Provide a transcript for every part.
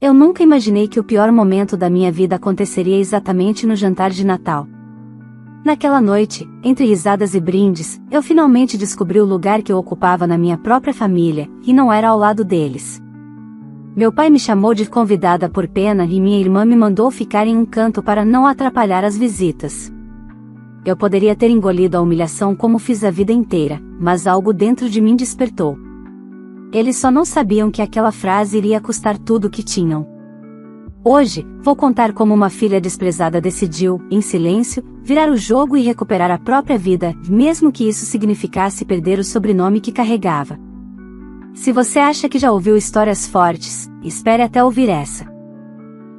Eu nunca imaginei que o pior momento da minha vida aconteceria exatamente no jantar de Natal. Naquela noite, entre risadas e brindes, eu finalmente descobri o lugar que eu ocupava na minha própria família, e não era ao lado deles. Meu pai me chamou de convidada por pena e minha irmã me mandou ficar em um canto para não atrapalhar as visitas. Eu poderia ter engolido a humilhação como fiz a vida inteira, mas algo dentro de mim despertou. Eles só não sabiam que aquela frase iria custar tudo o que tinham. Hoje, vou contar como uma filha desprezada decidiu, em silêncio, virar o jogo e recuperar a própria vida, mesmo que isso significasse perder o sobrenome que carregava. Se você acha que já ouviu histórias fortes, espere até ouvir essa.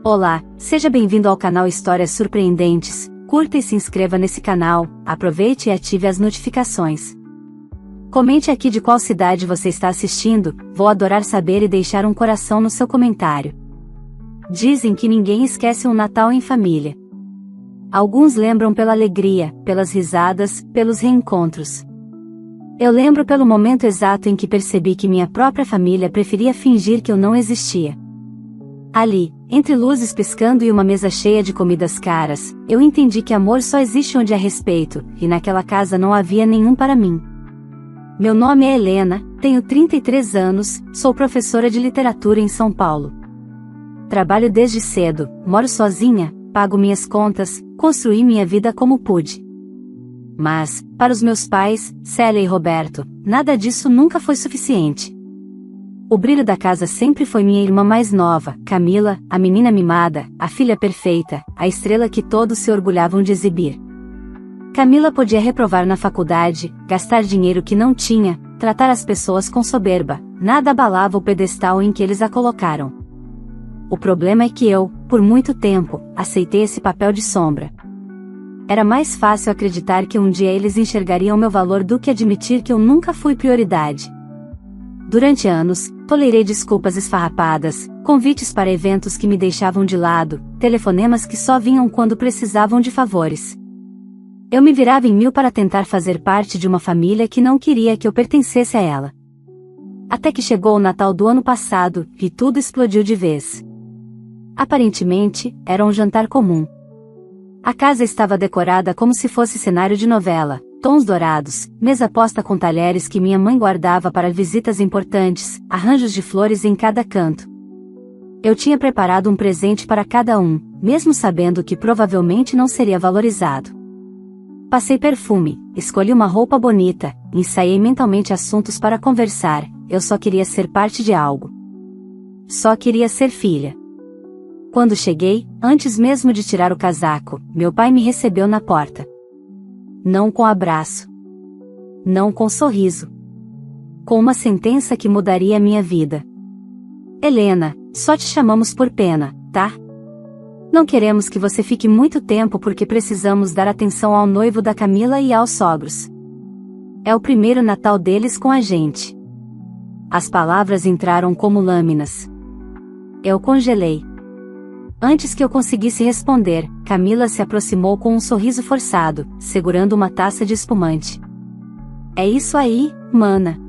Olá, seja bem-vindo ao canal Histórias Surpreendentes, curta e se inscreva nesse canal, aproveite e ative as notificações. Comente aqui de qual cidade você está assistindo, vou adorar saber e deixar um coração no seu comentário. Dizem que ninguém esquece um Natal em família. Alguns lembram pela alegria, pelas risadas, pelos reencontros. Eu lembro pelo momento exato em que percebi que minha própria família preferia fingir que eu não existia. Ali, entre luzes piscando e uma mesa cheia de comidas caras, eu entendi que amor só existe onde há respeito, e naquela casa não havia nenhum para mim. Meu nome é Helena, tenho 33 anos, sou professora de literatura em São Paulo. Trabalho desde cedo, moro sozinha, pago minhas contas, construí minha vida como pude. Mas, para os meus pais, Célia e Roberto, nada disso nunca foi suficiente. O brilho da casa sempre foi minha irmã mais nova, Camila, a menina mimada, a filha perfeita, a estrela que todos se orgulhavam de exibir. Camila podia reprovar na faculdade, gastar dinheiro que não tinha, tratar as pessoas com soberba, nada abalava o pedestal em que eles a colocaram. O problema é que eu, por muito tempo, aceitei esse papel de sombra. Era mais fácil acreditar que um dia eles enxergariam meu valor do que admitir que eu nunca fui prioridade. Durante anos, tolerei desculpas esfarrapadas, convites para eventos que me deixavam de lado, telefonemas que só vinham quando precisavam de favores. Eu me virava em mil para tentar fazer parte de uma família que não queria que eu pertencesse a ela. Até que chegou o Natal do ano passado, e tudo explodiu de vez. Aparentemente, era um jantar comum. A casa estava decorada como se fosse cenário de novela, tons dourados, mesa posta com talheres que minha mãe guardava para visitas importantes, arranjos de flores em cada canto. Eu tinha preparado um presente para cada um, mesmo sabendo que provavelmente não seria valorizado. Passei perfume, escolhi uma roupa bonita, ensaiei mentalmente assuntos para conversar, eu só queria ser parte de algo. Só queria ser filha. Quando cheguei, antes mesmo de tirar o casaco, meu pai me recebeu na porta. Não com abraço. Não com sorriso. Com uma sentença que mudaria minha vida. Helena, só te chamamos por pena, tá? Não queremos que você fique muito tempo porque precisamos dar atenção ao noivo da Camila e aos sogros. É o primeiro Natal deles com a gente. As palavras entraram como lâminas. Eu congelei. Antes que eu conseguisse responder, Camila se aproximou com um sorriso forçado, segurando uma taça de espumante. É isso aí, mana.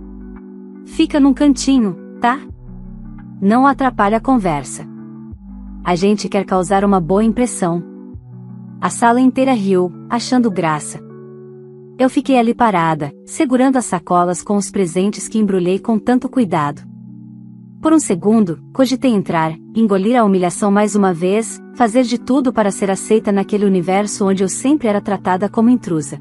Fica num cantinho, tá? Não atrapalha a conversa. A gente quer causar uma boa impressão. A sala inteira riu, achando graça. Eu fiquei ali parada, segurando as sacolas com os presentes que embrulhei com tanto cuidado. Por um segundo, cogitei entrar, engolir a humilhação mais uma vez, fazer de tudo para ser aceita naquele universo onde eu sempre era tratada como intrusa.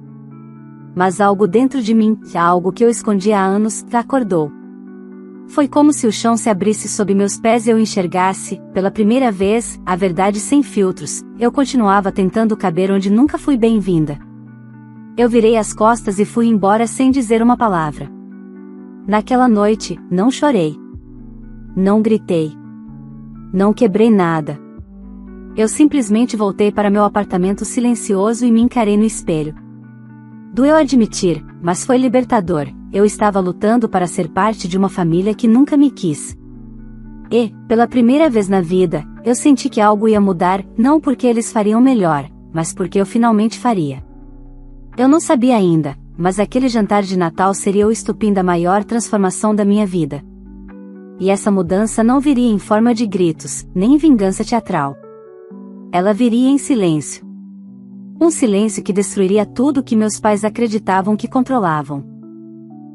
Mas algo dentro de mim, algo que eu escondia há anos, acordou. Foi como se o chão se abrisse sob meus pés e eu enxergasse, pela primeira vez, a verdade sem filtros. Eu continuava tentando caber onde nunca fui bem-vinda. Eu virei as costas e fui embora sem dizer uma palavra. Naquela noite, não chorei. Não gritei. Não quebrei nada. Eu simplesmente voltei para meu apartamento silencioso e me encarei no espelho. Doeu admitir, mas foi libertador. Eu estava lutando para ser parte de uma família que nunca me quis. E, pela primeira vez na vida, eu senti que algo ia mudar, não porque eles fariam melhor, mas porque eu finalmente faria. Eu não sabia ainda, mas aquele jantar de Natal seria o estupim da maior transformação da minha vida. E essa mudança não viria em forma de gritos, nem vingança teatral. Ela viria em silêncio. Um silêncio que destruiria tudo que meus pais acreditavam que controlavam.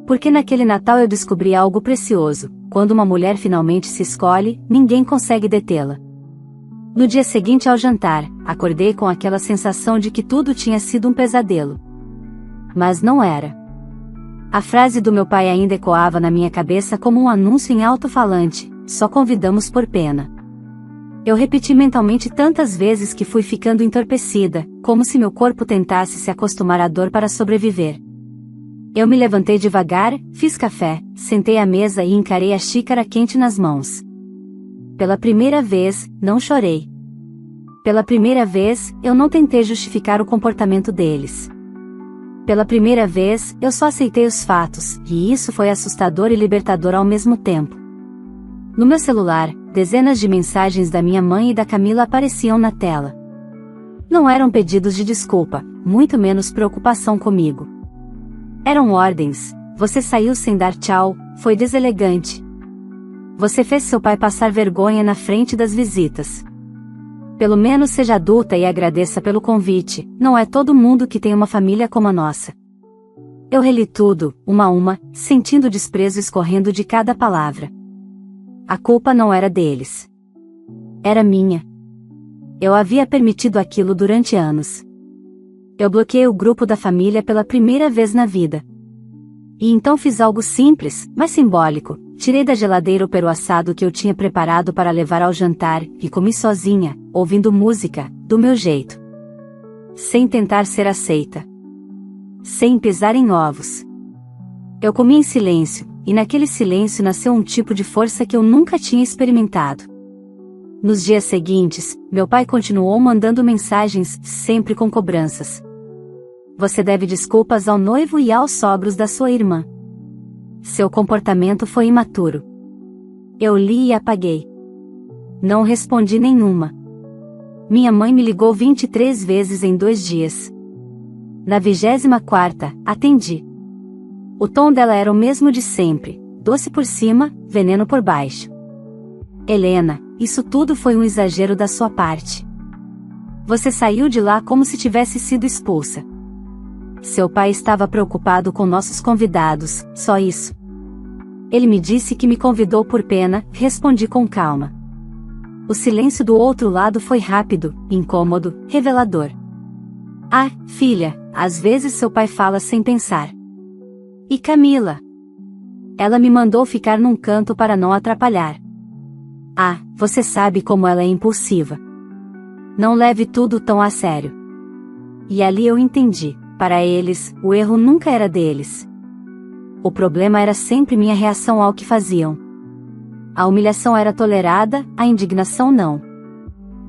Porque naquele Natal eu descobri algo precioso: quando uma mulher finalmente se escolhe, ninguém consegue detê-la. No dia seguinte ao jantar, acordei com aquela sensação de que tudo tinha sido um pesadelo. Mas não era. A frase do meu pai ainda ecoava na minha cabeça como um anúncio em alto-falante: só convidamos por pena. Eu repeti mentalmente tantas vezes que fui ficando entorpecida, como se meu corpo tentasse se acostumar à dor para sobreviver. Eu me levantei devagar, fiz café, sentei à mesa e encarei a xícara quente nas mãos. Pela primeira vez, não chorei. Pela primeira vez, eu não tentei justificar o comportamento deles. Pela primeira vez, eu só aceitei os fatos, e isso foi assustador e libertador ao mesmo tempo. No meu celular, dezenas de mensagens da minha mãe e da Camila apareciam na tela. Não eram pedidos de desculpa, muito menos preocupação comigo. Eram ordens: você saiu sem dar tchau, foi deselegante. Você fez seu pai passar vergonha na frente das visitas. Pelo menos seja adulta e agradeça pelo convite, não é todo mundo que tem uma família como a nossa. Eu reli tudo, uma a uma, sentindo o desprezo escorrendo de cada palavra. A culpa não era deles. Era minha. Eu havia permitido aquilo durante anos. Eu bloqueei o grupo da família pela primeira vez na vida. E então fiz algo simples, mas simbólico: tirei da geladeira o peru assado que eu tinha preparado para levar ao jantar, e comi sozinha, ouvindo música, do meu jeito. Sem tentar ser aceita. Sem pisar em ovos. Eu comi em silêncio, e naquele silêncio nasceu um tipo de força que eu nunca tinha experimentado. Nos dias seguintes, meu pai continuou mandando mensagens, sempre com cobranças. Você deve desculpas ao noivo e aos sogros da sua irmã. Seu comportamento foi imaturo. Eu li e apaguei. Não respondi nenhuma. Minha mãe me ligou 23 vezes em 2 dias. Na 24ª, atendi. O tom dela era o mesmo de sempre: doce por cima, veneno por baixo. Helena, isso tudo foi um exagero da sua parte. Você saiu de lá como se tivesse sido expulsa. Seu pai estava preocupado com nossos convidados, só isso. Ele me disse que me convidou por pena, respondi com calma. O silêncio do outro lado foi rápido, incômodo, revelador. Ah, filha, às vezes seu pai fala sem pensar. E Camila? Ela me mandou ficar num canto para não atrapalhar. Ah, você sabe como ela é impulsiva. Não leve tudo tão a sério. E ali eu entendi. Para eles, o erro nunca era deles. O problema era sempre minha reação ao que faziam. A humilhação era tolerada, a indignação não.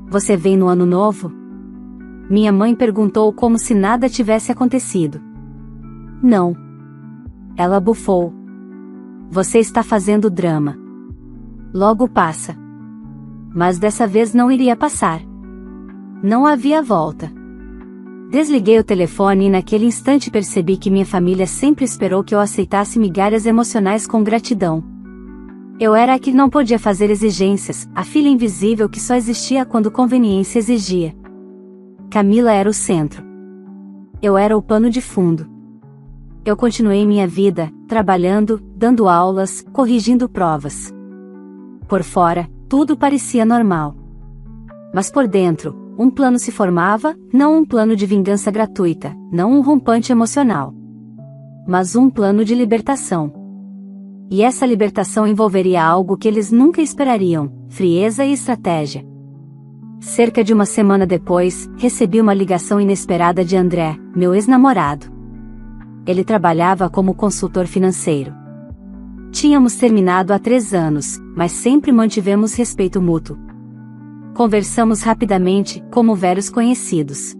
Você vem no ano novo? Minha mãe perguntou como se nada tivesse acontecido. Não. Ela bufou. Você está fazendo drama. Logo passa. Mas dessa vez não iria passar. Não havia volta. Desliguei o telefone e naquele instante percebi que minha família sempre esperou que eu aceitasse migalhas emocionais com gratidão. Eu era a que não podia fazer exigências, a filha invisível que só existia quando conveniência exigia. Camila era o centro. Eu era o pano de fundo. Eu continuei minha vida, trabalhando, dando aulas, corrigindo provas. Por fora, tudo parecia normal. Mas por dentro, um plano se formava, não um plano de vingança gratuita, não um rompante emocional. Mas um plano de libertação. E essa libertação envolveria algo que eles nunca esperariam: frieza e estratégia. Cerca de uma semana depois, recebi uma ligação inesperada de André, meu ex-namorado. Ele trabalhava como consultor financeiro. Tínhamos terminado há 3 anos, mas sempre mantivemos respeito mútuo. Conversamos rapidamente, como velhos conhecidos.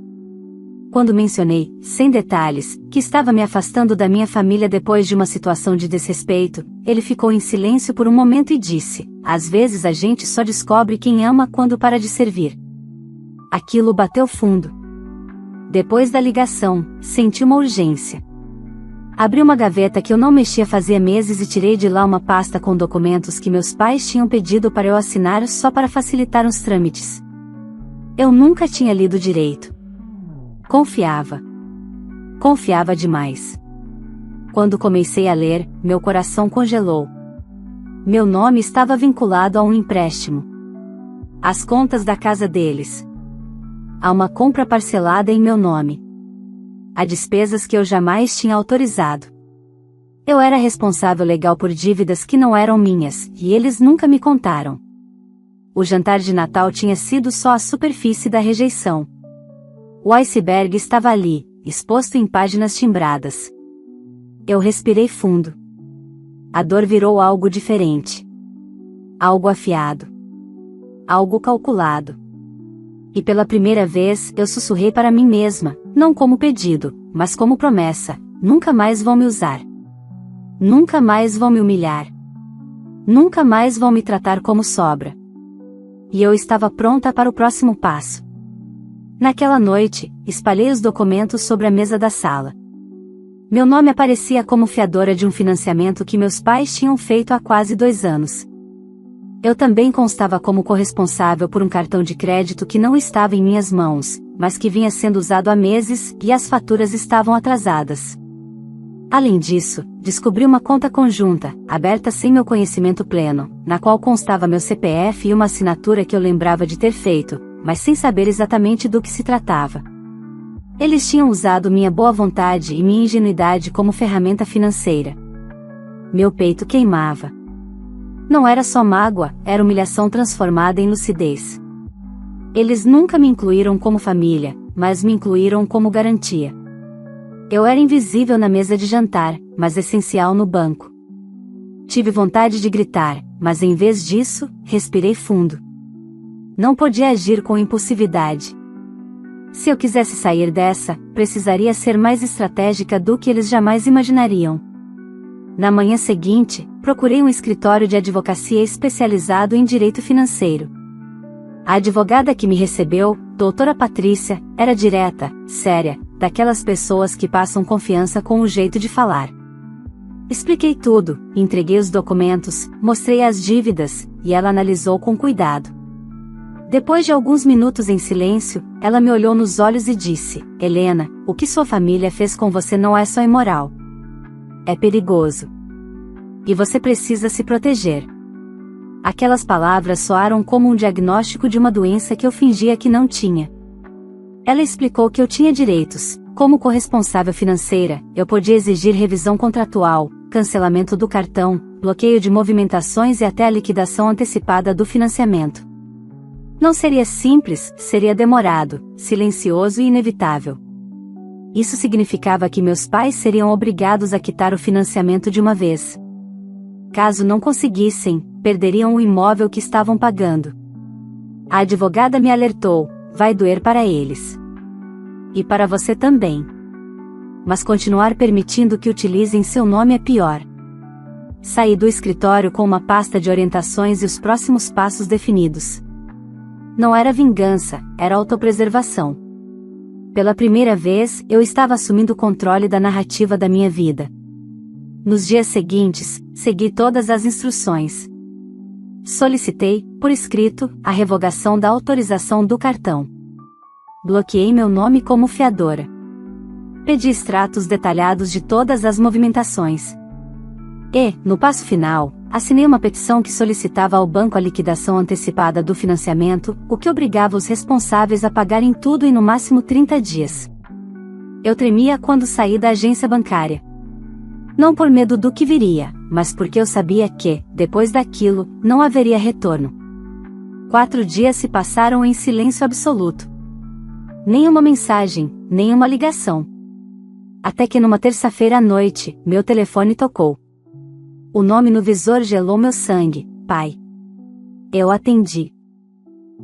Quando mencionei, sem detalhes, que estava me afastando da minha família depois de uma situação de desrespeito, ele ficou em silêncio por um momento e disse: às vezes a gente só descobre quem ama quando para de servir. Aquilo bateu fundo. Depois da ligação, senti uma urgência. Abri uma gaveta que eu não mexia fazia meses e tirei de lá uma pasta com documentos que meus pais tinham pedido para eu assinar só para facilitar os trâmites. Eu nunca tinha lido direito. Confiava. Confiava demais. Quando comecei a ler, meu coração congelou. Meu nome estava vinculado a um empréstimo. Às contas da casa deles. A uma compra parcelada em meu nome. A despesas que eu jamais tinha autorizado. Eu era responsável legal por dívidas que não eram minhas, e eles nunca me contaram. O jantar de Natal tinha sido só a superfície da rejeição. O iceberg estava ali, exposto em páginas timbradas. Eu respirei fundo. A dor virou algo diferente. Algo afiado. Algo calculado. E pela primeira vez eu sussurrei para mim mesma, não como pedido, mas como promessa: nunca mais vão me usar. Nunca mais vão me humilhar. Nunca mais vão me tratar como sobra. E eu estava pronta para o próximo passo. Naquela noite, espalhei os documentos sobre a mesa da sala. Meu nome aparecia como fiadora de um financiamento que meus pais tinham feito há quase 2 anos. Eu também constava como corresponsável por um cartão de crédito que não estava em minhas mãos, mas que vinha sendo usado há meses, e as faturas estavam atrasadas. Além disso, descobri uma conta conjunta, aberta sem meu conhecimento pleno, na qual constava meu CPF e uma assinatura que eu lembrava de ter feito, mas sem saber exatamente do que se tratava. Eles tinham usado minha boa vontade e minha ingenuidade como ferramenta financeira. Meu peito queimava. Não era só mágoa, era humilhação transformada em lucidez. Eles nunca me incluíram como família, mas me incluíram como garantia. Eu era invisível na mesa de jantar, mas essencial no banco. Tive vontade de gritar, mas em vez disso, respirei fundo. Não podia agir com impulsividade. Se eu quisesse sair dessa, precisaria ser mais estratégica do que eles jamais imaginariam. Na manhã seguinte, procurei um escritório de advocacia especializado em direito financeiro. A advogada que me recebeu, doutora Patrícia, era direta, séria, daquelas pessoas que passam confiança com o jeito de falar. Expliquei tudo, entreguei os documentos, mostrei as dívidas, e ela analisou com cuidado. Depois de alguns minutos em silêncio, ela me olhou nos olhos e disse: Helena, o que sua família fez com você não é só imoral. É perigoso. E você precisa se proteger. Aquelas palavras soaram como um diagnóstico de uma doença que eu fingia que não tinha. Ela explicou que eu tinha direitos. Como corresponsável financeira, eu podia exigir revisão contratual, cancelamento do cartão, bloqueio de movimentações e até a liquidação antecipada do financiamento. Não seria simples, seria demorado, silencioso e inevitável. Isso significava que meus pais seriam obrigados a quitar o financiamento de uma vez. Caso não conseguissem, perderiam o imóvel que estavam pagando. A advogada me alertou: vai doer para eles. E para você também. Mas continuar permitindo que utilizem seu nome é pior. Saí do escritório com uma pasta de orientações e os próximos passos definidos. Não era vingança, era autopreservação. Pela primeira vez, eu estava assumindo o controle da narrativa da minha vida. Nos dias seguintes, segui todas as instruções. Solicitei, por escrito, a revogação da autorização do cartão. Bloqueei meu nome como fiadora. Pedi extratos detalhados de todas as movimentações. E, no passo final, assinei uma petição que solicitava ao banco a liquidação antecipada do financiamento, o que obrigava os responsáveis a pagarem tudo em no máximo 30 dias. Eu tremia quando saí da agência bancária. Não por medo do que viria, mas porque eu sabia que, depois daquilo, não haveria retorno. 4 dias se passaram em silêncio absoluto. Nenhuma mensagem, nenhuma ligação. Até que numa terça-feira à noite, meu telefone tocou. O nome no visor gelou meu sangue: pai. Eu atendi.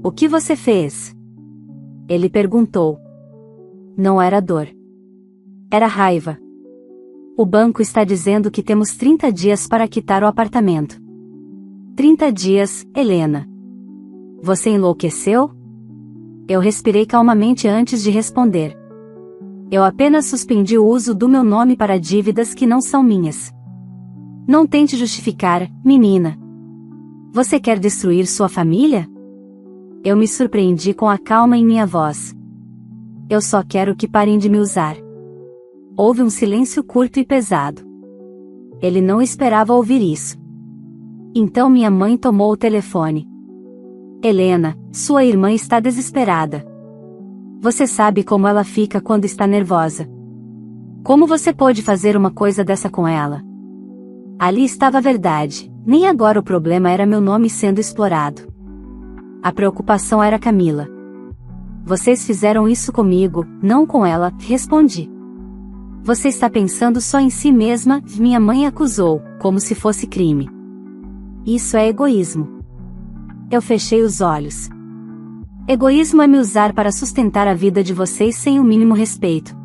O que você fez? Ele perguntou. Não era dor. Era raiva. O banco está dizendo que temos 30 dias para quitar o apartamento. 30 dias, Helena. Você enlouqueceu? Eu respirei calmamente antes de responder. Eu apenas suspendi o uso do meu nome para dívidas que não são minhas. Não tente justificar, menina. Você quer destruir sua família? Eu me surpreendi com a calma em minha voz. Eu só quero que parem de me usar. Houve um silêncio curto e pesado. Ele não esperava ouvir isso. Então minha mãe tomou o telefone. Helena, sua irmã está desesperada. Você sabe como ela fica quando está nervosa. Como você pôde fazer uma coisa dessa com ela? Ali estava a verdade, nem agora o problema era meu nome sendo explorado. A preocupação era Camila. Vocês fizeram isso comigo, não com ela, respondi. Você está pensando só em si mesma, minha mãe acusou, como se fosse crime. Isso é egoísmo. Eu fechei os olhos. Egoísmo é me usar para sustentar a vida de vocês sem o mínimo respeito.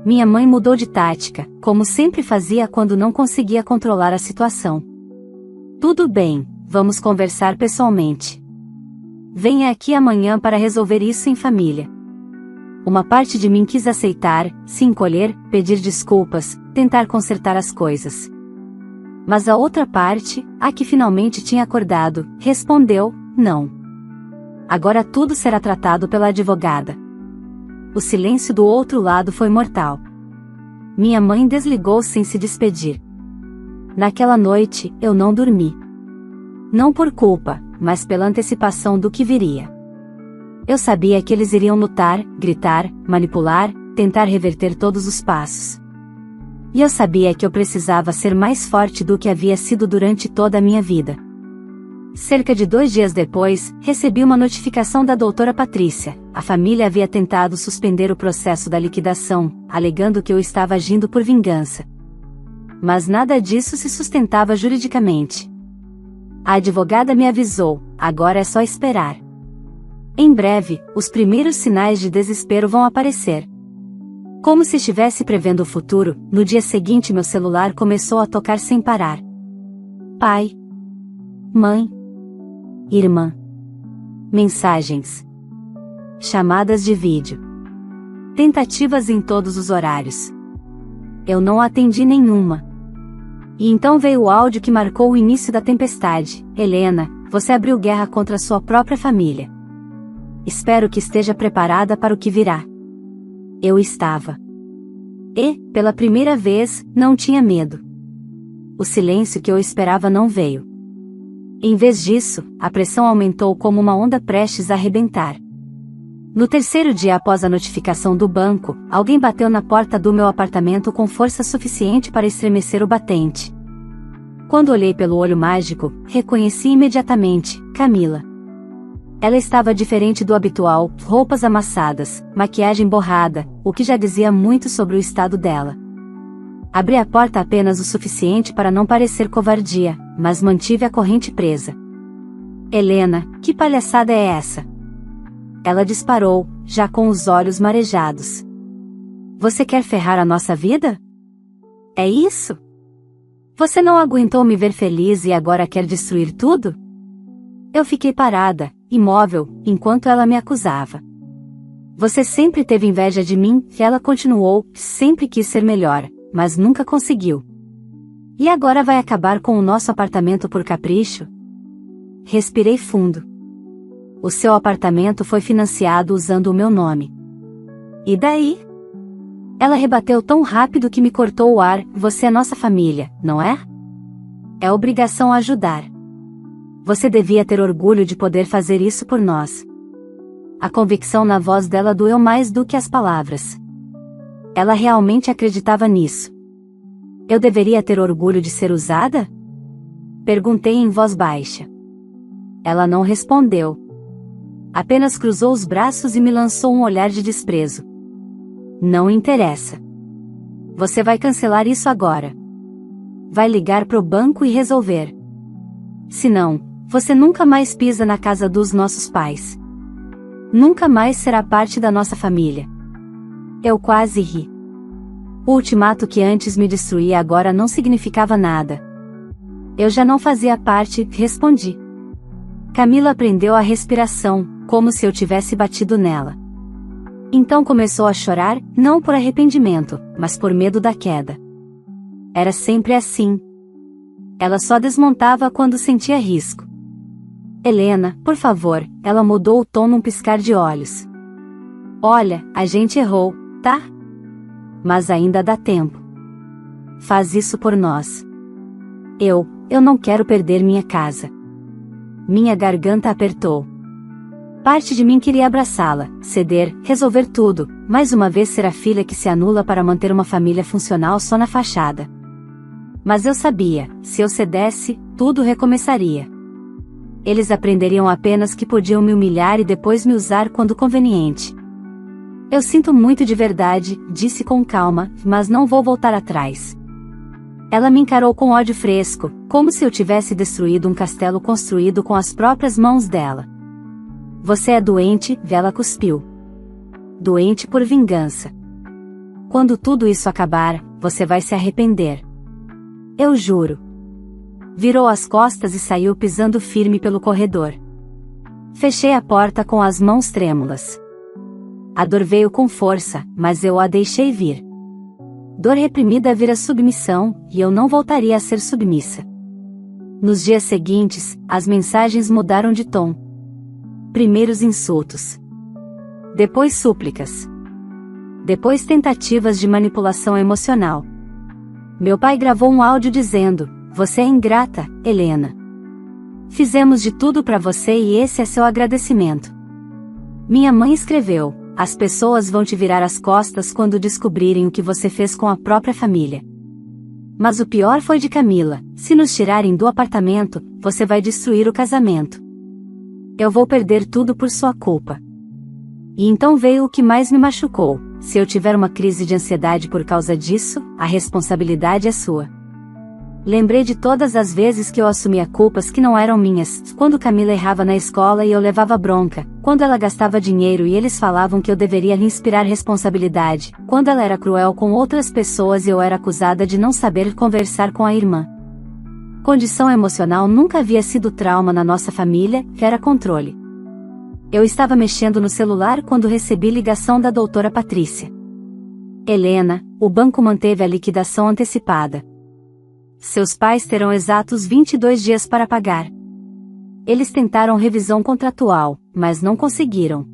Minha mãe mudou de tática, como sempre fazia quando não conseguia controlar a situação. Tudo bem, vamos conversar pessoalmente. Venha aqui amanhã para resolver isso em família. Uma parte de mim quis aceitar, se encolher, pedir desculpas, tentar consertar as coisas. Mas a outra parte, a que finalmente tinha acordado, respondeu, não. Agora tudo será tratado pela advogada. O silêncio do outro lado foi mortal. Minha mãe desligou sem se despedir. Naquela noite, eu não dormi. Não por culpa, mas pela antecipação do que viria. Eu sabia que eles iriam lutar, gritar, manipular, tentar reverter todos os passos. E eu sabia que eu precisava ser mais forte do que havia sido durante toda a minha vida. Cerca de 2 dias depois, recebi uma notificação da doutora Patrícia. A família havia tentado suspender o processo da liquidação, alegando que eu estava agindo por vingança. Mas nada disso se sustentava juridicamente. A advogada me avisou, agora é só esperar. Em breve, os primeiros sinais de desespero vão aparecer. Como se estivesse prevendo o futuro, no dia seguinte meu celular começou a tocar sem parar. Pai. Mãe. Irmã. Mensagens. Chamadas de vídeo. Tentativas em todos os horários. Eu não atendi nenhuma. E então veio o áudio que marcou o início da tempestade. Helena, você abriu guerra contra sua própria família. Espero que esteja preparada para o que virá. Eu estava. E, pela primeira vez, não tinha medo. O silêncio que eu esperava não veio. Em vez disso, a pressão aumentou como uma onda prestes a arrebentar. No terceiro dia após a notificação do banco, alguém bateu na porta do meu apartamento com força suficiente para estremecer o batente. Quando olhei pelo olho mágico, reconheci imediatamente Camila. Ela estava diferente do habitual, roupas amassadas, maquiagem borrada, o que já dizia muito sobre o estado dela. Abri a porta apenas o suficiente para não parecer covardia, mas mantive a corrente presa. Helena, que palhaçada é essa? Ela disparou, já com os olhos marejados. Você quer ferrar a nossa vida? É isso? Você não aguentou me ver feliz e agora quer destruir tudo? Eu fiquei parada, imóvel, enquanto ela me acusava. Você sempre teve inveja de mim, e ela continuou, sempre quis ser melhor, mas nunca conseguiu. E agora vai acabar com o nosso apartamento por capricho? Respirei fundo. O seu apartamento foi financiado usando o meu nome. E daí? Ela rebateu tão rápido que me cortou o ar. Você é nossa família, não é? É obrigação ajudar. Você devia ter orgulho de poder fazer isso por nós. A convicção na voz dela doeu mais do que as palavras. Ela realmente acreditava nisso. Eu deveria ter orgulho de ser usada? Perguntei em voz baixa. Ela não respondeu. Apenas cruzou os braços e me lançou um olhar de desprezo. Não interessa. Você vai cancelar isso agora. Vai ligar pro banco e resolver. Se não, você nunca mais pisa na casa dos nossos pais. Nunca mais será parte da nossa família. Eu quase ri. O ultimato que antes me destruía agora não significava nada. Eu já não fazia parte, respondi. Camila prendeu a respiração, como se eu tivesse batido nela. Então começou a chorar, não por arrependimento, mas por medo da queda. Era sempre assim. Ela só desmontava quando sentia risco. Helena, por favor, ela mudou o tom num piscar de olhos. Olha, a gente errou, tá? Mas ainda dá tempo. Faz isso por nós. Eu não quero perder minha casa. Minha garganta apertou. Parte de mim queria abraçá-la, ceder, resolver tudo, mais uma vez ser a filha que se anula para manter uma família funcional só na fachada. Mas eu sabia, se eu cedesse, tudo recomeçaria. Eles aprenderiam apenas que podiam me humilhar e depois me usar quando conveniente. Eu sinto muito de verdade, disse com calma, mas não vou voltar atrás. Ela me encarou com ódio fresco, como se eu tivesse destruído um castelo construído com as próprias mãos dela. Você é doente, ela cuspiu. Doente por vingança. Quando tudo isso acabar, você vai se arrepender. Eu juro. Virou as costas e saiu pisando firme pelo corredor. Fechei a porta com as mãos trêmulas. A dor veio com força, mas eu a deixei vir. Dor reprimida vira submissão, e eu não voltaria a ser submissa. Nos dias seguintes, as mensagens mudaram de tom. Primeiros insultos. Depois súplicas. Depois tentativas de manipulação emocional. Meu pai gravou um áudio dizendo: "Você é ingrata, Helena. Fizemos de tudo para você e esse é seu agradecimento." Minha mãe escreveu: "As pessoas vão te virar as costas quando descobrirem o que você fez com a própria família." Mas o pior foi de Camila: "Se nos tirarem do apartamento, você vai destruir o casamento. Eu vou perder tudo por sua culpa." E então veio o que mais me machucou: se eu tiver uma crise de ansiedade por causa disso, a responsabilidade é sua. Lembrei de todas as vezes que eu assumia culpas que não eram minhas, quando Camila errava na escola e eu levava bronca, quando ela gastava dinheiro e eles falavam que eu deveria lhe inspirar responsabilidade, quando ela era cruel com outras pessoas e eu era acusada de não saber conversar com a irmã. Condição emocional nunca havia sido trauma na nossa família, era controle. Eu estava mexendo no celular quando recebi ligação da doutora Patrícia. "Helena, o banco manteve a liquidação antecipada. Seus pais terão exatos 22 dias para pagar. Eles tentaram revisão contratual, mas não conseguiram.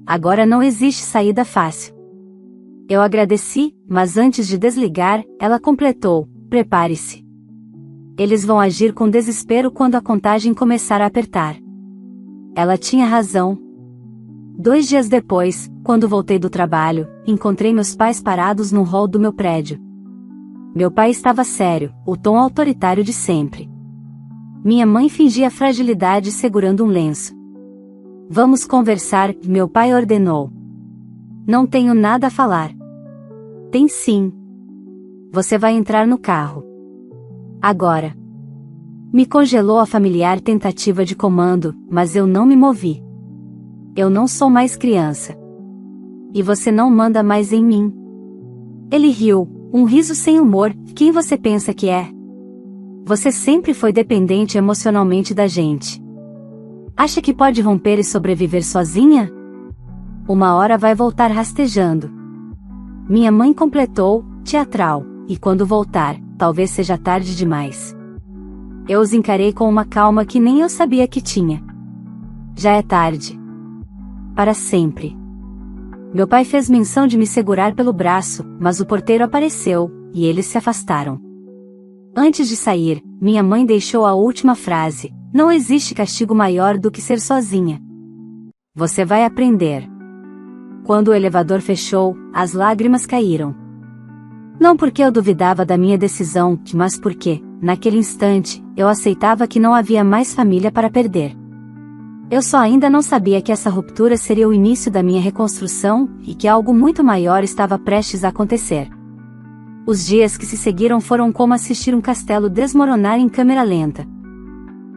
Agora não existe saída fácil." Eu agradeci, mas antes de desligar, ela completou: "Prepare-se. Eles vão agir com desespero quando a contagem começar a apertar." Ela tinha razão. 2 dias depois, quando voltei do trabalho, encontrei meus pais parados no hall do meu prédio. Meu pai estava sério, o tom autoritário de sempre. Minha mãe fingia fragilidade segurando um lenço. "Vamos conversar", meu pai ordenou. "Não tenho nada a falar." "Tem sim. Você vai entrar no carro. Agora." Me congelou a familiar tentativa de comando, mas eu não me movi. "Eu não sou mais criança. E você não manda mais em mim." Ele riu, um riso sem humor. "Quem você pensa que é? Você sempre foi dependente emocionalmente da gente. Acha que pode romper e sobreviver sozinha? Uma hora vai voltar rastejando." Minha mãe completou, teatral: "E quando voltar, talvez seja tarde demais." Eu os encarei com uma calma que nem eu sabia que tinha. "Já é tarde. Para sempre." Meu pai fez menção de me segurar pelo braço, mas o porteiro apareceu, e eles se afastaram. Antes de sair, minha mãe deixou a última frase: "Não existe castigo maior do que ser sozinha. Você vai aprender." Quando o elevador fechou, as lágrimas caíram. Não porque eu duvidava da minha decisão, mas porque, naquele instante, eu aceitava que não havia mais família para perder. Eu só ainda não sabia que essa ruptura seria o início da minha reconstrução, e que algo muito maior estava prestes a acontecer. Os dias que se seguiram foram como assistir um castelo desmoronar em câmera lenta.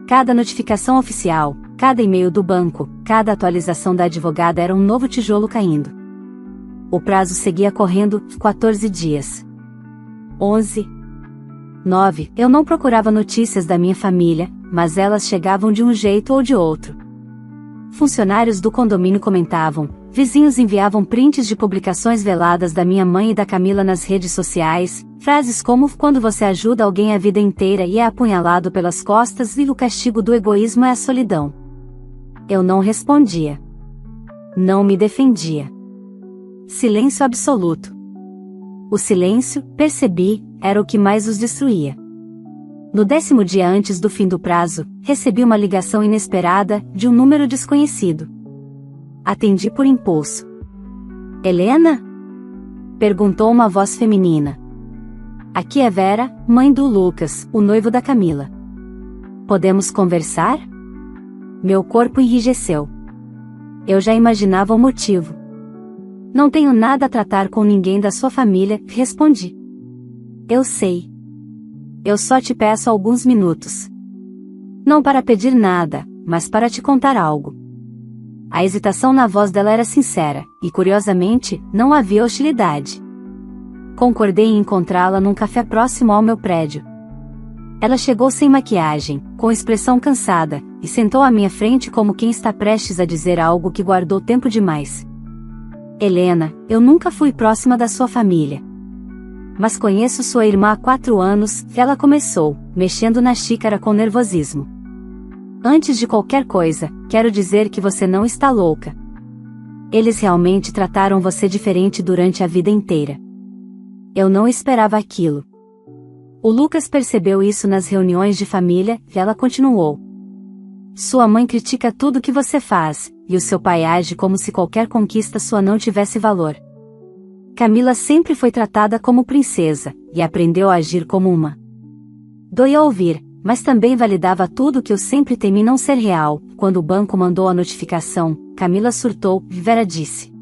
Cada notificação oficial, cada e-mail do banco, cada atualização da advogada era um novo tijolo caindo. O prazo seguia correndo, 14 dias. 11. 9. Eu não procurava notícias da minha família, mas elas chegavam de um jeito ou de outro. funcionários do condomínio comentavam, vizinhos enviavam prints de publicações veladas da minha mãe e da Camila nas redes sociais, frases como quando você ajuda alguém a vida inteira e é apunhalado pelas costas e o castigo do egoísmo é a solidão. Eu não respondia. Não me defendia. Silêncio absoluto. O silêncio, percebi, era o que mais os destruía. No 10º dia antes do fim do prazo, recebi uma ligação inesperada, de um número desconhecido. Atendi por impulso. Helena? Perguntou uma voz feminina. Aqui é Vera, mãe do Lucas, o noivo da Camila. Podemos conversar? Meu corpo enrijeceu. Eu já imaginava o motivo. Não tenho nada a tratar com ninguém da sua família, respondi. Eu sei. Eu só te peço alguns minutos. Não para pedir nada, mas para te contar algo. A hesitação na voz dela era sincera, e curiosamente, não havia hostilidade. Concordei em encontrá-la num café próximo ao meu prédio. Ela chegou sem maquiagem, com expressão cansada, e sentou à minha frente como quem está prestes a dizer algo que guardou tempo demais. Helena, eu nunca fui próxima da sua família. Mas conheço sua irmã há 4 anos, ela começou, mexendo na xícara com nervosismo. Antes de qualquer coisa, quero dizer que você não está louca. Eles realmente trataram você diferente durante a vida inteira. Eu não esperava aquilo. O Lucas percebeu isso nas reuniões de família, e ela continuou. Sua mãe critica tudo que você faz, e o seu pai age como se qualquer conquista sua não tivesse valor. Camila sempre foi tratada como princesa, e aprendeu a agir como uma. Doía ouvir, mas também validava tudo que eu sempre temi não ser real. Quando o banco mandou a notificação, Camila surtou, e Vera disse.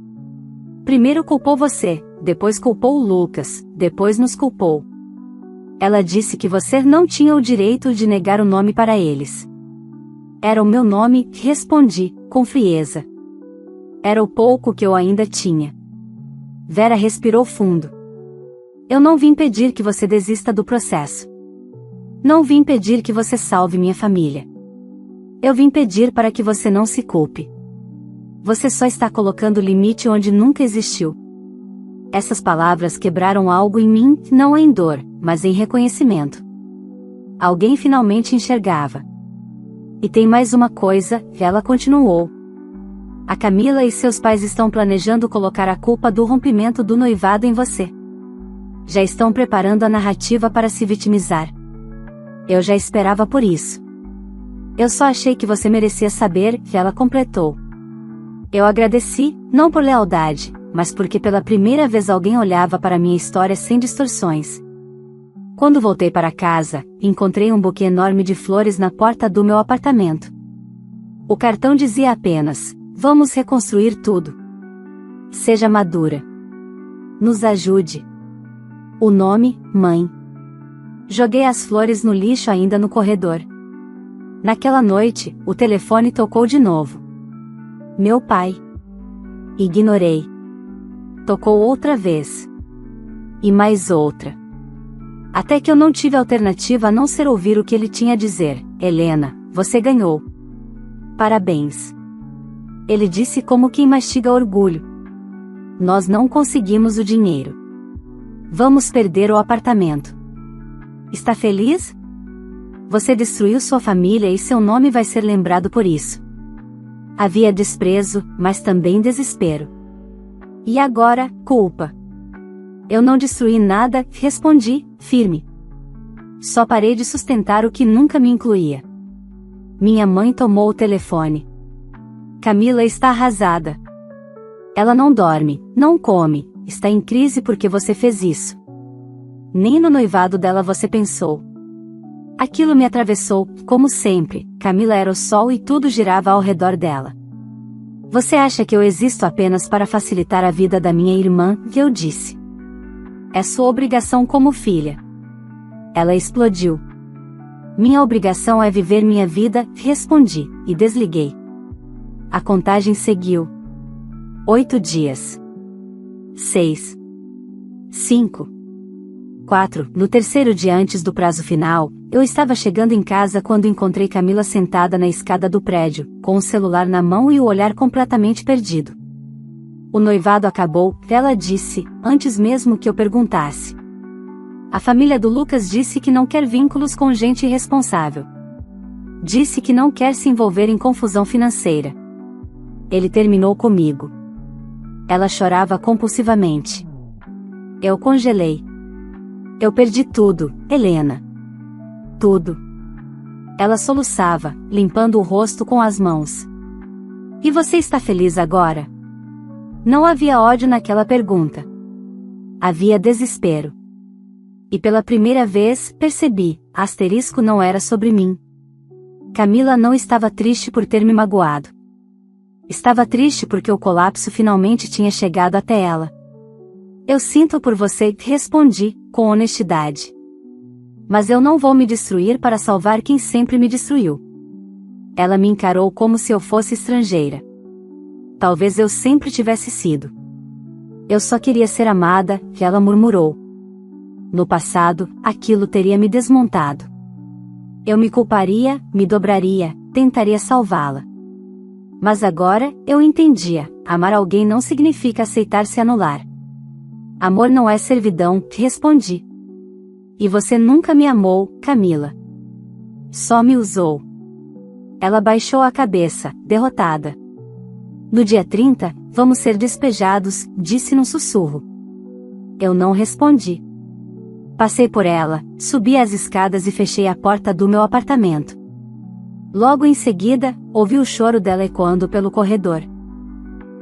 Primeiro culpou você, depois culpou o Lucas, depois nos culpou. Ela disse que você não tinha o direito de negar o nome para eles. Era o meu nome, respondi, com frieza. Era o pouco que eu ainda tinha. Vera respirou fundo. Eu não vim pedir que você desista do processo. Não vim pedir que você salve minha família. Eu vim pedir para que você não se culpe. Você só está colocando limite onde nunca existiu. Essas palavras quebraram algo em mim, não em dor, mas em reconhecimento. Alguém finalmente enxergava. E tem mais uma coisa, ela continuou. A Camila e seus pais estão planejando colocar a culpa do rompimento do noivado em você. Já estão preparando a narrativa para se vitimizar. Eu já esperava por isso. Eu só achei que você merecia saber, ela completou. Eu agradeci, não por lealdade, mas porque pela primeira vez alguém olhava para minha história sem distorções. Quando voltei para casa, encontrei um buquê enorme de flores na porta do meu apartamento. O cartão dizia apenas, vamos reconstruir tudo. Seja madura. Nos ajude. O nome, mãe. Joguei as flores no lixo ainda no corredor. Naquela noite, o telefone tocou de novo. Meu pai. Ignorei. Tocou outra vez. E mais outra. Até que eu não tive alternativa a não ser ouvir o que ele tinha a dizer. Helena, você ganhou. Parabéns. Ele disse como quem mastiga orgulho. Nós não conseguimos o dinheiro. Vamos perder o apartamento. Está feliz? Você destruiu sua família e seu nome vai ser lembrado por isso. Havia desprezo, mas também desespero. E agora, culpa. Eu não destruí nada, respondi, firme. Só parei de sustentar o que nunca me incluía. Minha mãe tomou o telefone. Camila está arrasada. Ela não dorme, não come, está em crise porque você fez isso. Nem no noivado dela você pensou. Aquilo me atravessou, como sempre, Camila era o sol e tudo girava ao redor dela. Você acha que eu existo apenas para facilitar a vida da minha irmã, eu disse. É sua obrigação como filha. Ela explodiu. Minha obrigação é viver minha vida, respondi, e desliguei. A contagem seguiu. 8 dias. 6. 5. 4. No terceiro dia antes do prazo final, eu estava chegando em casa quando encontrei Camila sentada na escada do prédio, com o celular na mão e o olhar completamente perdido. O noivado acabou, ela disse, antes mesmo que eu perguntasse. A família do Lucas disse que não quer vínculos com gente irresponsável. Disse que não quer se envolver em confusão financeira. Ele terminou comigo. Ela chorava compulsivamente. Eu congelei. Eu perdi tudo, Helena. Tudo. Ela soluçava, limpando o rosto com as mãos. E você está feliz agora? Não havia ódio naquela pergunta. Havia desespero. E pela primeira vez, percebi, asterisco não era sobre mim. Camila não estava triste por ter me magoado. Estava triste porque o colapso finalmente tinha chegado até ela. Eu sinto por você, respondi, com honestidade. Mas eu não vou me destruir para salvar quem sempre me destruiu. Ela me encarou como se eu fosse estrangeira. Talvez eu sempre tivesse sido. Eu só queria ser amada, ela murmurou. No passado, aquilo teria me desmontado. Eu me culparia, me dobraria, tentaria salvá-la. Mas agora, eu entendia, amar alguém não significa aceitar se anular. Amor não é servidão, respondi. E você nunca me amou, Camila. Só me usou. Ela baixou a cabeça, derrotada. No dia 30, vamos ser despejados, disse num sussurro. Eu não respondi. Passei por ela, subi as escadas e fechei a porta do meu apartamento. Logo em seguida, ouvi o choro dela ecoando pelo corredor.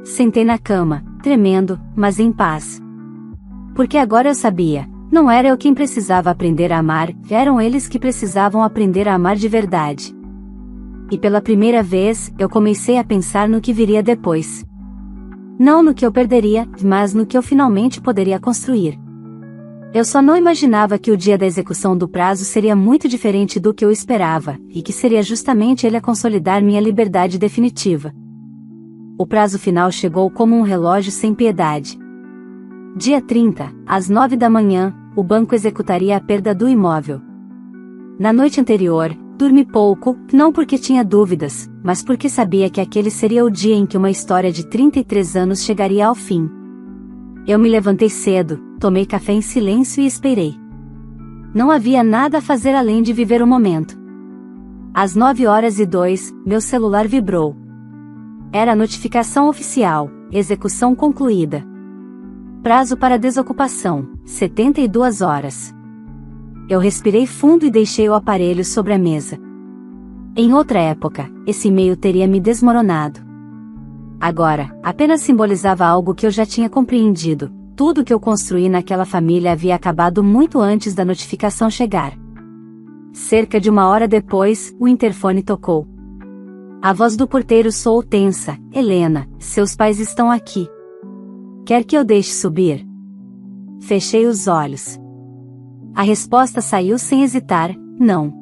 Sentei na cama, tremendo, mas em paz. Porque agora eu sabia, não era eu quem precisava aprender a amar, eram eles que precisavam aprender a amar de verdade. E pela primeira vez, eu comecei a pensar no que viria depois. Não no que eu perderia, mas no que eu finalmente poderia construir. Eu só não imaginava que o dia da execução do prazo seria muito diferente do que eu esperava, e que seria justamente ele a consolidar minha liberdade definitiva. O prazo final chegou como um relógio sem piedade. Dia 30, às 9 da manhã, o banco executaria a perda do imóvel. Na noite anterior, dormi pouco, não porque tinha dúvidas, mas porque sabia que aquele seria o dia em que uma história de 33 anos chegaria ao fim. Eu me levantei cedo, tomei café em silêncio e esperei. Não havia nada a fazer além de viver o momento. Às 9h02, meu celular vibrou. Era a notificação oficial, execução concluída. Prazo para desocupação, 72 horas. Eu respirei fundo e deixei o aparelho sobre a mesa. Em outra época, esse e-mail teria me desmoronado. Agora, apenas simbolizava algo que eu já tinha compreendido. Tudo que eu construí naquela família havia acabado muito antes da notificação chegar. Cerca de 1 hora depois, o interfone tocou. A voz do porteiro soou tensa. Helena, seus pais estão aqui. Quer que eu deixe subir? Fechei os olhos. A resposta saiu sem hesitar, não.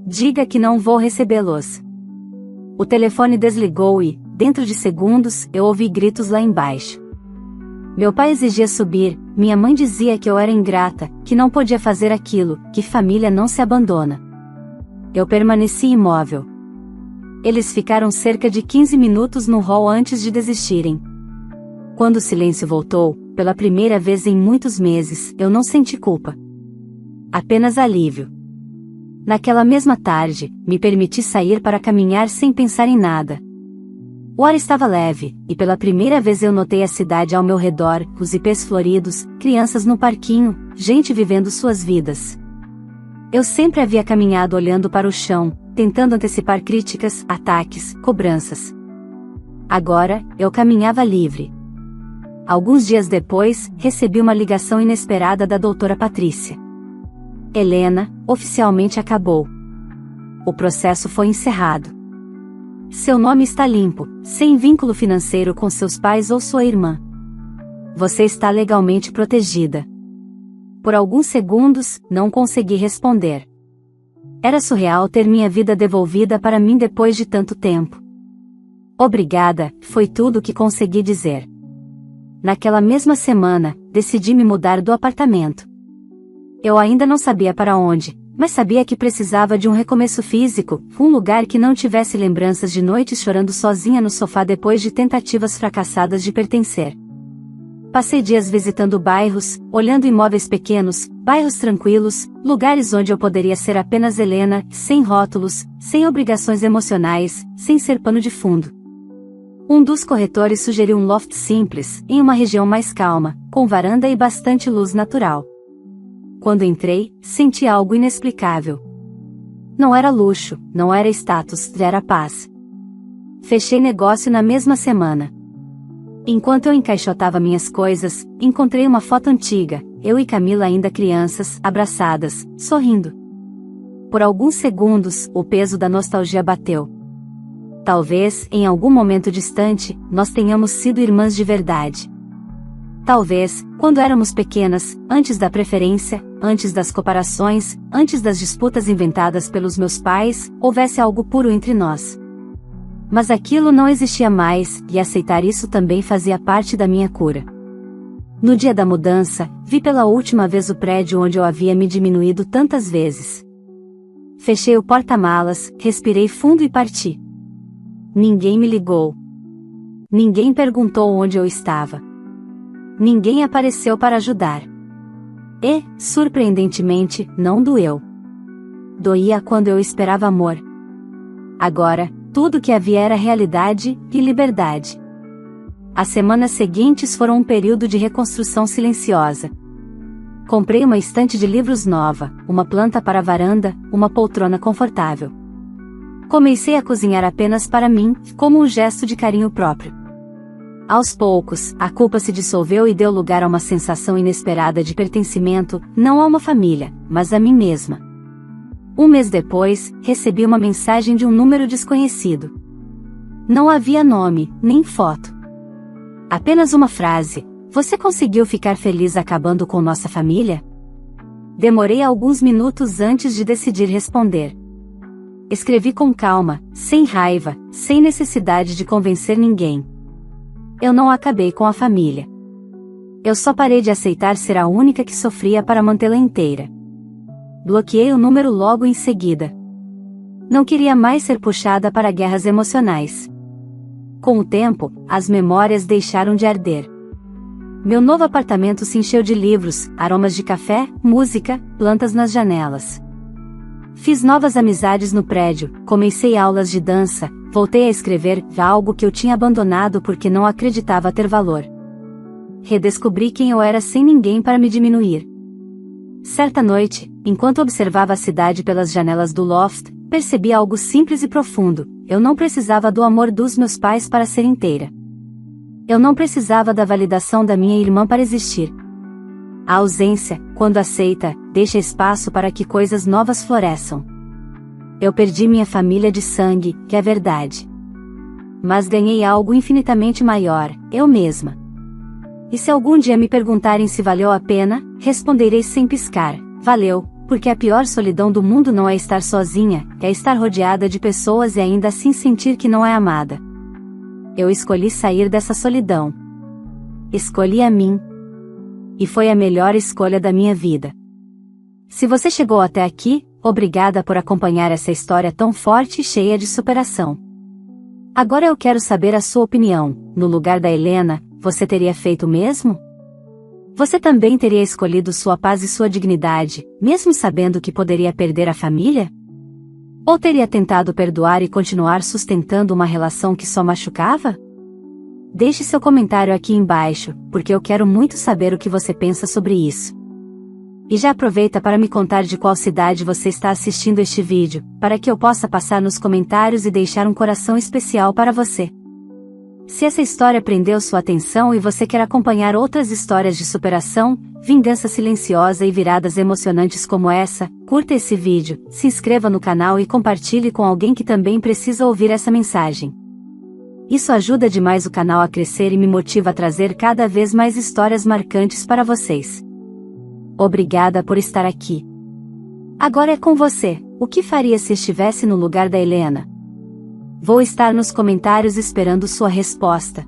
Diga que não vou recebê-los. O telefone desligou e, dentro de segundos, eu ouvi gritos lá embaixo. Meu pai exigia subir, minha mãe dizia que eu era ingrata, que não podia fazer aquilo, que família não se abandona. Eu permaneci imóvel. Eles ficaram cerca de 15 minutos no hall antes de desistirem. Quando o silêncio voltou, pela primeira vez em muitos meses, eu não senti culpa. Apenas alívio. Naquela mesma tarde, me permiti sair para caminhar sem pensar em nada. O ar estava leve, e pela primeira vez eu notei a cidade ao meu redor, os ipês floridos, crianças no parquinho, gente vivendo suas vidas. Eu sempre havia caminhado olhando para o chão, tentando antecipar críticas, ataques, cobranças. Agora, eu caminhava livre. Alguns dias depois, recebi uma ligação inesperada da doutora Patrícia. Helena, oficialmente acabou. O processo foi encerrado. Seu nome está limpo, sem vínculo financeiro com seus pais ou sua irmã. Você está legalmente protegida. Por alguns segundos, não consegui responder. Era surreal ter minha vida devolvida para mim depois de tanto tempo. Obrigada, foi tudo o que consegui dizer. Naquela mesma semana, decidi me mudar do apartamento. Eu ainda não sabia para onde, mas sabia que precisava de um recomeço físico, um lugar que não tivesse lembranças de noites chorando sozinha no sofá depois de tentativas fracassadas de pertencer. Passei dias visitando bairros, olhando imóveis pequenos, bairros tranquilos, lugares onde eu poderia ser apenas Helena, sem rótulos, sem obrigações emocionais, sem ser pano de fundo. Um dos corretores sugeriu um loft simples, em uma região mais calma, com varanda e bastante luz natural. Quando entrei, senti algo inexplicável. Não era luxo, não era status, era paz. Fechei negócio na mesma semana. Enquanto eu encaixotava minhas coisas, encontrei uma foto antiga, eu e Camila ainda crianças, abraçadas, sorrindo. Por alguns segundos, o peso da nostalgia bateu. Talvez, em algum momento distante, nós tenhamos sido irmãs de verdade. Talvez, quando éramos pequenas, antes da preferência, antes das comparações, antes das disputas inventadas pelos meus pais, houvesse algo puro entre nós. Mas aquilo não existia mais, e aceitar isso também fazia parte da minha cura. No dia da mudança, vi pela última vez o prédio onde eu havia me diminuído tantas vezes. Fechei o porta-malas, respirei fundo e parti. Ninguém me ligou. Ninguém perguntou onde eu estava. Ninguém apareceu para ajudar. E, surpreendentemente, não doeu. Doía quando eu esperava amor. Agora, tudo que havia era realidade e liberdade. As semanas seguintes foram um período de reconstrução silenciosa. Comprei uma estante de livros nova, uma planta para a varanda, uma poltrona confortável. Comecei a cozinhar apenas para mim, como um gesto de carinho próprio. Aos poucos, a culpa se dissolveu e deu lugar a uma sensação inesperada de pertencimento, não a uma família, mas a mim mesma. Um mês depois, recebi uma mensagem de um número desconhecido. Não havia nome, nem foto. Apenas uma frase: "Você conseguiu ficar feliz acabando com nossa família?" Demorei alguns minutos antes de decidir responder. Escrevi com calma, sem raiva, sem necessidade de convencer ninguém. Eu não acabei com a família. Eu só parei de aceitar ser a única que sofria para mantê-la inteira. Bloqueei o número logo em seguida. Não queria mais ser puxada para guerras emocionais. Com o tempo, as memórias deixaram de arder. Meu novo apartamento se encheu de livros, aromas de café, música, plantas nas janelas. Fiz novas amizades no prédio, comecei aulas de dança, voltei a escrever, algo que eu tinha abandonado porque não acreditava ter valor. Redescobri quem eu era sem ninguém para me diminuir. Certa noite, enquanto observava a cidade pelas janelas do loft, percebi algo simples e profundo: eu não precisava do amor dos meus pais para ser inteira. Eu não precisava da validação da minha irmã para existir. A ausência, quando aceita, deixa espaço para que coisas novas floresçam. Eu perdi minha família de sangue, que é verdade. Mas ganhei algo infinitamente maior, eu mesma. E se algum dia me perguntarem se valeu a pena, responderei sem piscar: valeu, porque a pior solidão do mundo não é estar sozinha, é estar rodeada de pessoas e ainda assim sentir que não é amada. Eu escolhi sair dessa solidão. Escolhi a mim. E foi a melhor escolha da minha vida. Se você chegou até aqui, obrigada por acompanhar essa história tão forte e cheia de superação. Agora eu quero saber a sua opinião: no lugar da Helena, você teria feito o mesmo? Você também teria escolhido sua paz e sua dignidade, mesmo sabendo que poderia perder a família? Ou teria tentado perdoar e continuar sustentando uma relação que só machucava? Deixe seu comentário aqui embaixo, porque eu quero muito saber o que você pensa sobre isso. E já aproveita para me contar de qual cidade você está assistindo este vídeo, para que eu possa passar nos comentários e deixar um coração especial para você. Se essa história prendeu sua atenção e você quer acompanhar outras histórias de superação, vingança silenciosa e viradas emocionantes como essa, curta esse vídeo, se inscreva no canal e compartilhe com alguém que também precisa ouvir essa mensagem. Isso ajuda demais o canal a crescer e me motiva a trazer cada vez mais histórias marcantes para vocês. Obrigada por estar aqui. Agora é com você: o que faria se estivesse no lugar da Helena? Vou estar nos comentários esperando sua resposta.